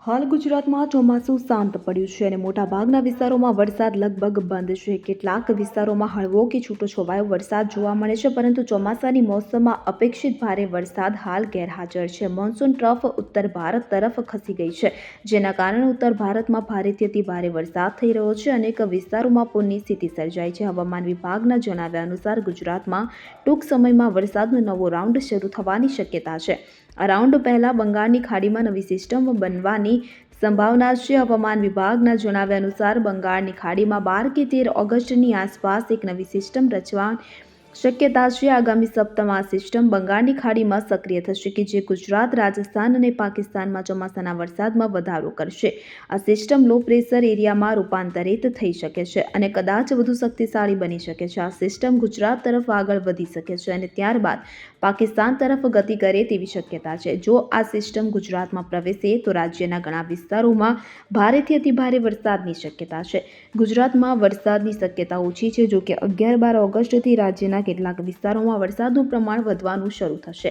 હાલ ગુજરાતમાં ચોમાસું શાંત પડ્યું છે અને મોટાભાગના વિસ્તારોમાં વરસાદ લગભગ બંધ છે। કેટલાક વિસ્તારોમાં હળવો કે છૂટોછવાયો વરસાદ જોવા મળે છે, પરંતુ ચોમાસાની મોસમમાં અપેક્ષિત ભારે વરસાદ હાલ ગેરહાજર છે। મોન્સૂન ટ્રફ ઉત્તર ભારત તરફ ખસી ગઈ છે, જેના કારણે ઉત્તર ભારતમાં ભારેથી અતિ ભારે વરસાદ થઈ રહ્યો છે। અનેક વિસ્તારોમાં પૂરની સ્થિતિ સર્જાઈ છે। હવામાન વિભાગના જણાવ્યા અનુસાર ગુજરાતમાં ટૂંક સમયમાં વરસાદનો નવો રાઉન્ડ શરૂ થવાની શક્યતા છે। આ રાઉન્ડ પહેલા બંગાળની ખાડીમાં નવી સિસ્ટમ બનવાની સંભાવના છે। હવામાન વિભાગના જણાવ્યા અનુસાર બંગાળની ખાડીમાં 12 કે 13 ઓગસ્ટની આસપાસ એક નવી સિસ્ટમ રચવાની શક્યતા છે। આગામી સપ્તાહમાં આ સિસ્ટમ બંગાળની ખાડીમાં સક્રિય થશે કે જે ગુજરાત, રાજસ્થાન અને પાકિસ્તાનમાં ચોમાસાના વરસાદમાં વધારો કરશે। આ સિસ્ટમ લો પ્રેશર એરિયામાં રૂપાંતરિત થઈ શકે છે અને કદાચ વધુ શક્તિશાળી બની શકે છે। આ સિસ્ટમ ગુજરાત તરફ આગળ વધી શકે છે અને ત્યારબાદ પાકિસ્તાન તરફ ગતિ કરે તેવી શક્યતા છે। જો આ સિસ્ટમ ગુજરાતમાં પ્રવેશે તો રાજ્યના ઘણા વિસ્તારોમાં ભારેથી અતિભારે વરસાદની શક્યતા છે। ગુજરાતમાં વરસાદની શક્યતા ઓછી છે, જો કે 11-12 ઓગસ્ટથી રાજ્યના કેટલાક વિસ્તારોમાં વરસાદનું પ્રમાણ વધવાનું શરૂ થશે।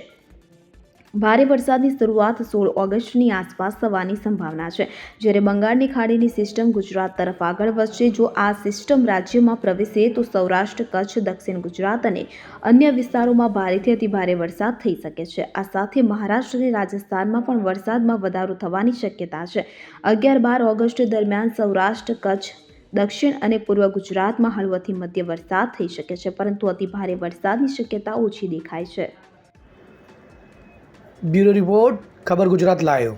ભારે વરસાદની શરૂઆત 16 ઓગસ્ટની આસપાસ થવાની સંભાવના છે, જ્યારે બંગાળની ખાડીની સિસ્ટમ ગુજરાત તરફ આગળ વધશે। જો આ સિસ્ટમ રાજ્યમાં પ્રવેશે તો સૌરાષ્ટ્ર, કચ્છ, દક્ષિણ ગુજરાત અને અન્ય વિસ્તારોમાં ભારેથી અતિભારે વરસાદ થઈ શકે છે। આ સાથે મહારાષ્ટ્ર અને રાજસ્થાનમાં પણ વરસાદમાં વધારો થવાની શક્યતા છે। 11-12 ઓગસ્ટ દરમિયાન સૌરાષ્ટ્ર, કચ્છ, દક્ષિણ અને પૂર્વ ગુજરાતમાં હળવોથી મધ્ય વરસાદ થઈ શકે છે, પરંતુ અતિભારે વરસાદની શક્યતા ઓછી દેખાય છે। બ્યુરો રિપોર્ટ, ખબર ગુજરાત લાઈવ।